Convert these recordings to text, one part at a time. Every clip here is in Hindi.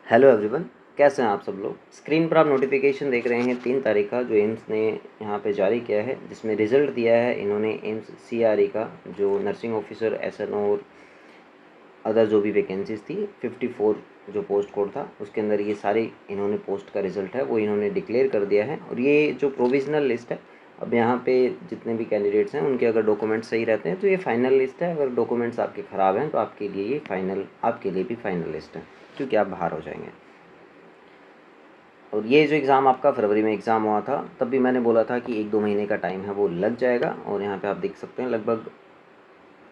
हेलो एवरीवन, कैसे हैं आप सब लोग। स्क्रीन पर आप नोटिफिकेशन देख रहे हैं 3 तारीख का जो एम्स ने यहाँ पे जारी किया है, जिसमें रिज़ल्ट दिया है इन्होंने एम्स सीआरई का, जो नर्सिंग ऑफिसर एसएनओ और अदर जो भी वैकेंसीज़ थी 54 जो पोस्ट कोड था उसके अंदर ये सारे इन्होंने पोस्ट का रिज़ल्ट है वो इन्होंने डिक्लेयर कर दिया है। और ये जो प्रोविज़नल लिस्ट है, अब यहाँ पे जितने भी कैंडिडेट्स हैं उनके अगर डॉक्यूमेंट्स सही रहते हैं तो ये फाइनल लिस्ट है। अगर डॉक्यूमेंट्स आपके ख़राब हैं तो आपके लिए ये फाइनल, आपके लिए भी फाइनल लिस्ट है, क्योंकि आप बाहर हो जाएंगे। और ये जो एग्ज़ाम आपका फरवरी में एग्ज़ाम हुआ था, तब भी मैंने बोला था कि 1-2 महीने का टाइम है वो लग जाएगा। और यहाँ पे आप देख सकते हैं लगभग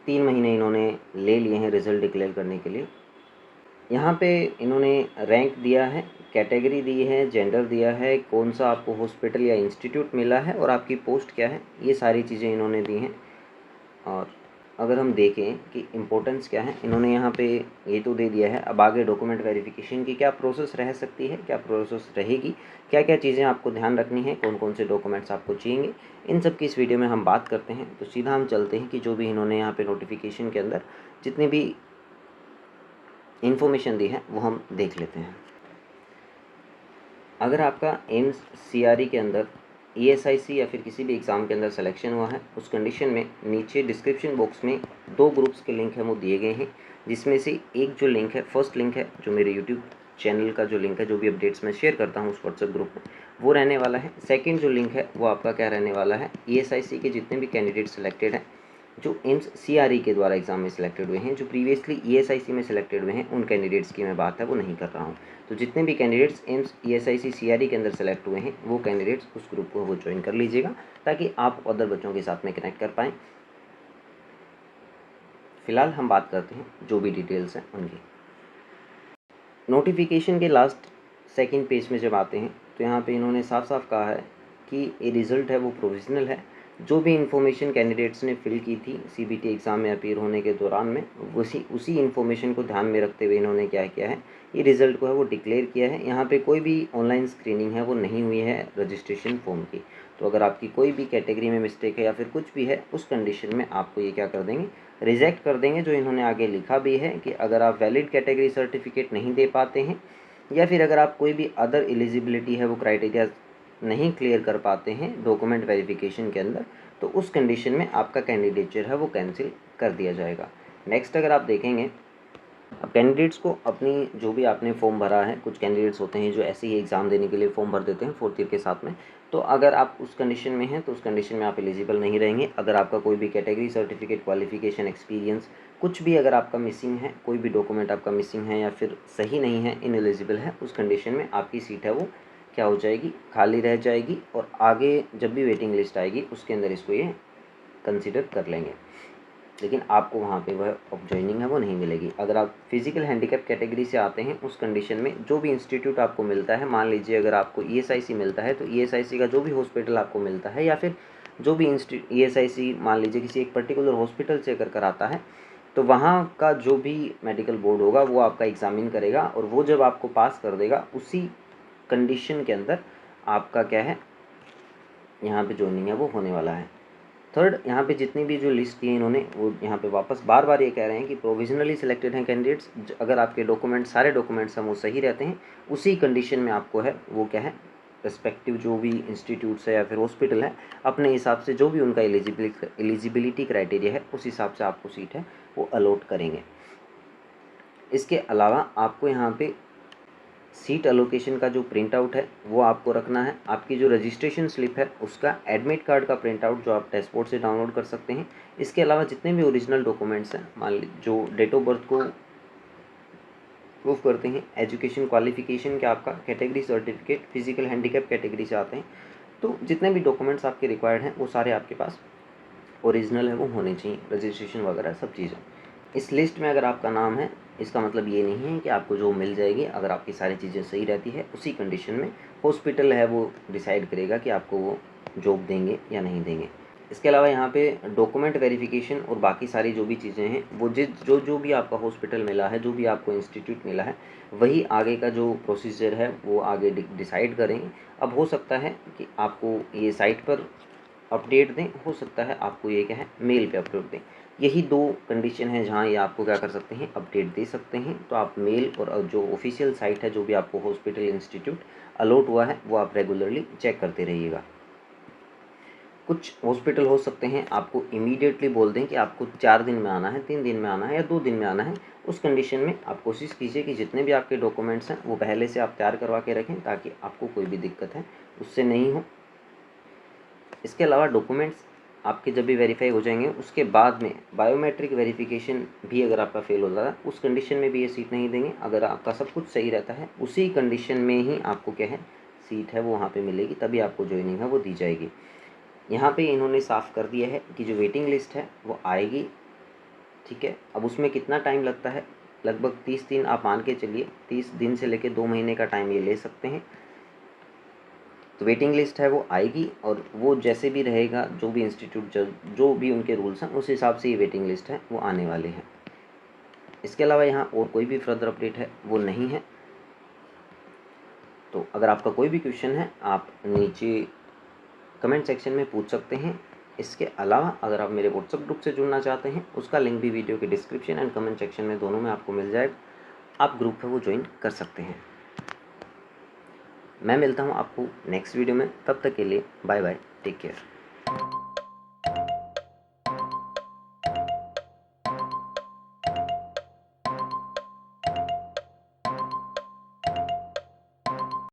3 महीने इन्होंने ले लिए हैं रिज़ल्ट डिक्लेयर करने के लिए। यहाँ पे इन्होंने रैंक दिया है, कैटेगरी दी है, जेंडर दिया है, कौन सा आपको हॉस्पिटल या इंस्टीट्यूट मिला है और आपकी पोस्ट क्या है, ये सारी चीज़ें इन्होंने दी हैं। और अगर हम देखें कि इम्पोर्टेंस क्या है, इन्होंने यहाँ पे ये तो दे दिया है। अब आगे डॉक्यूमेंट वेरिफिकेशन की क्या प्रोसेस रह सकती है, क्या प्रोसेस रहेगी, क्या क्या चीज़ें आपको ध्यान रखनी है, कौन कौन से डॉक्यूमेंट्स आपको चाहिए, इन सब की इस वीडियो में हम बात करते हैं। तो सीधा हम चलते हैं कि जो भी इन्होंने यहाँ पे नोटिफिकेशन के अंदर जितनी भी इन्फॉर्मेशन दी है वो हम देख लेते हैं। अगर आपका एम्स सीआरई के अंदर ईएसआईसी या फिर किसी भी एग्ज़ाम के अंदर सिलेक्शन हुआ है, उस कंडीशन में नीचे डिस्क्रिप्शन बॉक्स में 2 ग्रुप्स के लिंक हैं वो दिए गए हैं, जिसमें से एक जो लिंक है, फर्स्ट लिंक है जो मेरे यूट्यूब चैनल का जो लिंक है, जो भी अपडेट्स मैं शेयर करता हूँ उस व्हाट्सएप ग्रुप में, वो रहने वाला है। सेकेंड जो लिंक है वो आपका क्या रहने वाला है, ईएसआईसी के जितने भी कैंडिडेट सिलेक्टेड हैं, जो एम्स सीआरई के द्वारा एग्ज़ाम में सिलेक्टेड हुए हैं, जो प्रीवियसली ईएसआईसी में सिलेक्टेड हुए हैं, उन कैंडिडेट्स की मैं बात है वो नहीं कर रहा हूँ। तो जितने भी कैंडिडेट्स एम्स ईएसआईसी सीआरई के अंदर सेलेक्ट हुए हैं वो कैंडिडेट्स उस ग्रुप को वो ज्वाइन कर लीजिएगा, ताकि आप अदर बच्चों के साथ में कनेक्ट कर पाएँ। फिलहाल हम बात करते हैं जो भी डिटेल्स हैं उनकी। नोटिफिकेशन के लास्ट सेकंड पेज में जब आते हैं तो यहाँ पे इन्होंने साफ साफ कहा है कि ये रिज़ल्ट है वो प्रोविज़नल है। जो भी इन्फॉर्मेशन कैंडिडेट्स ने फिल की थी सीबीटी एग्ज़ाम में अपीयर होने के दौरान में, उसी इन्फॉर्मेशन को ध्यान में रखते हुए इन्होंने क्या किया है, ये रिज़ल्ट को है वो डिक्लेयर किया है। यहाँ पे कोई भी ऑनलाइन स्क्रीनिंग है वो नहीं हुई है रजिस्ट्रेशन फॉर्म की। तो अगर आपकी कोई भी कैटेगरी में मिस्टेक है या फिर कुछ भी है, उस कंडीशन में आपको ये क्या कर देंगे, रिजेक्ट कर देंगे। जो इन्होंने आगे लिखा भी है कि अगर आप वैलिड कैटेगरी सर्टिफिकेट नहीं दे पाते हैं या फिर अगर आप कोई भी अदर एलिजिबिलिटी है वो क्राइटेरिया नहीं क्लियर कर पाते हैं डॉक्यूमेंट वेरिफिकेशन के अंदर, तो उस कंडीशन में आपका कैंडिडेचर है वो कैंसिल कर दिया जाएगा। नेक्स्ट अगर आप देखेंगे, अब कैंडिडेट्स को अपनी जो भी आपने फॉर्म भरा है, कुछ कैंडिडेट्स होते हैं जो ऐसे ही एग्ज़ाम देने के लिए फॉर्म भर देते हैं 4th ईयर के साथ में, तो अगर आप उस कंडीशन में हैं तो उस कंडीशन में आप एलिजिबल नहीं रहेंगे। अगर आपका कोई भी कैटेगरी सर्टिफिकेट, क्वालिफिकेशन, एक्सपीरियंस कुछ भी अगर आपका मिसिंग है, कोई भी डॉक्यूमेंट आपका मिसिंग है या फिर सही नहीं है, इनएलिजिबल है, उस कंडीशन में आपकी सीट है वो क्या हो जाएगी, खाली रह जाएगी। और आगे जब भी वेटिंग लिस्ट आएगी उसके अंदर इसको ये कंसिडर कर लेंगे, लेकिन आपको वहाँ पे वह ऑफ जॉइनिंग है वो नहीं मिलेगी। अगर आप फिजिकल हैंडीकैप कैटेगरी से आते हैं, उस कंडीशन में जो भी इंस्टीट्यूट आपको मिलता है, मान लीजिए अगर आपको ईएसआईसी मिलता है तो ईएसआईसी का जो भी हॉस्पिटल आपको मिलता है, या फिर जो भी ईएसआईसी मान लीजिए किसी एक पर्टिकुलर हॉस्पिटल से अगर कराता है, तो वहाँ का जो भी मेडिकल बोर्ड होगा वो आपका एग्ज़ामिन करेगा और वो जब आपको पास कर देगा, उसी कंडीशन के अंदर आपका क्या है, यहाँ पे जॉइनिंग है वो होने वाला है। थर्ड, यहाँ पे जितनी भी जो लिस्ट की है इन्होंने, वो यहाँ पे वापस बार बार ये कह रहे हैं कि प्रोविजनली सिलेक्टेड हैं कैंडिडेट्स, अगर आपके डॉक्यूमेंट, सारे डॉक्यूमेंट्स हैं वो सही रहते हैं, उसी कंडीशन में आपको है वो क्या है, रेस्पेक्टिव जो भी इंस्टीट्यूट्स है या फिर हॉस्पिटल है, अपने हिसाब से जो भी उनका एलिजिबिलिटी क्राइटेरिया है उस हिसाब से आपको सीट है वो अलॉट करेंगे। इसके अलावा आपको यहाँ पे सीट अलोकेशन का जो प्रिंट आउट है वो आपको रखना है। आपकी जो रजिस्ट्रेशन स्लिप है उसका एडमिट कार्ड का प्रिंट आउट जो आप डैशबोर्ड से डाउनलोड कर सकते हैं। इसके अलावा जितने भी ओरिजिनल डॉक्यूमेंट्स हैं, मान लीजिए जो डेट ऑफ बर्थ को प्रूफ करते हैं, एजुकेशन क्वालिफिकेशन के आपका category certificate, physical handicap category से आते हैं, तो जितने भी डॉक्यूमेंट्स आपके रिक्वायर्ड हैं वो सारे आपके पास ओरिजिनल है वो होने चाहिए, रजिस्ट्रेशन वगैरह सब चीज़ें। इस लिस्ट में अगर आपका नाम है, इसका मतलब ये नहीं है कि आपको जॉब मिल जाएगी। अगर आपकी सारी चीज़ें सही रहती है, उसी कंडीशन में हॉस्पिटल है वो डिसाइड करेगा कि आपको वो जॉब देंगे या नहीं देंगे। इसके अलावा यहाँ पे डॉक्यूमेंट वेरिफिकेशन और बाकी सारी जो भी चीज़ें हैं वो जो भी आपका हॉस्पिटल मिला है, जो भी आपको इंस्टीट्यूट मिला है, वही आगे का जो प्रोसीजर है वो आगे डिसाइड करेंगे। अब हो सकता है कि आपको ये साइट पर अपडेट दें, हो सकता है आपको ये क्या है, मेल पे अपलोड दें। यही 2 कंडीशन है जहाँ ये आपको क्या कर सकते हैं, अपडेट दे सकते हैं। तो आप मेल और जो ऑफिशियल साइट है, जो भी आपको हॉस्पिटल इंस्टीट्यूट अलॉट हुआ है, वो आप रेगुलरली चेक करते रहिएगा। कुछ हॉस्पिटल हो सकते हैं आपको इमीडिएटली बोल दें कि आपको 4 दिन में आना है, 3 दिन में आना है या 2 दिन में आना है। उस कंडीशन में आप कोशिश कीजिए कि जितने भी आपके डॉक्यूमेंट्स हैं वो पहले से आप तैयार करवा के रखें, ताकि आपको कोई भी दिक्कत है उससे नहीं हो। इसके अलावा डॉक्यूमेंट्स आपके जब भी वेरीफाई हो जाएंगे, उसके बाद में बायोमेट्रिक वेरिफिकेशन भी अगर आपका फेल होता है, उस कंडीशन में भी ये सीट नहीं देंगे। अगर आपका सब कुछ सही रहता है, उसी कंडीशन में ही आपको क्या है, सीट है वो वहाँ पे मिलेगी, तभी आपको ज्वाइनिंग है वो दी जाएगी। यहाँ पे इन्होंने साफ़ कर दिया है कि जो वेटिंग लिस्ट है वो आएगी, ठीक है। अब उसमें कितना टाइम लगता है, लगभग 30 दिन आप मान के चलिए, 30 दिन से लेकर 2 महीने का टाइम ये ले सकते हैं। तो वेटिंग लिस्ट है वो आएगी, और वो जैसे भी रहेगा, जो भी इंस्टीट्यूट जो भी उनके रूल्स हैं, उस हिसाब से ये वेटिंग लिस्ट है वो आने वाले हैं। इसके अलावा यहाँ और कोई भी फर्दर अपडेट है वो नहीं है। तो अगर आपका कोई भी क्वेश्चन है, आप नीचे कमेंट सेक्शन में पूछ सकते हैं। इसके अलावा अगर आप मेरे व्हाट्सएप ग्रुप से जुड़ना चाहते हैं, उसका लिंक भी वीडियो के डिस्क्रिप्शन एंड कमेंट सेक्शन में दोनों में आपको मिल जाएगा। आप ग्रुप है वो ज्वाइन कर सकते हैं। मैं मिलता हूँ आपको नेक्स्ट वीडियो में, तब तक के लिए बाय बाय, टेक केयर।